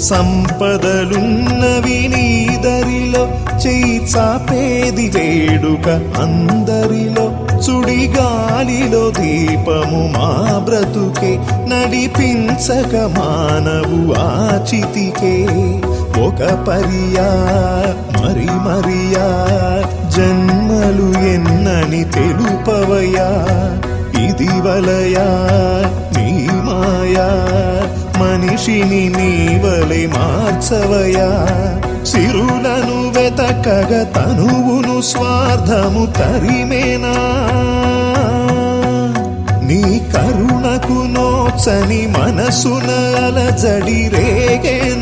సంపదలున్నవి నీదరిలో చేయి చాపేది వేడుక అందరిలో సుడిగాలిలో దీపము మా బ్రతుకే నడిపించక మానవు ఆచితికే ఒక మరియా మరి మరియా జన్మలు ఎన్నని తెలుపవయా ఇది వలయా నీ మాయా మనిషిని నీవలె మార్చవయా సిరులను వెతకగ తనువును స్వార్థము తరిమేనా నీ కరుణకు నోచని మనసున అలజడి రేగేనా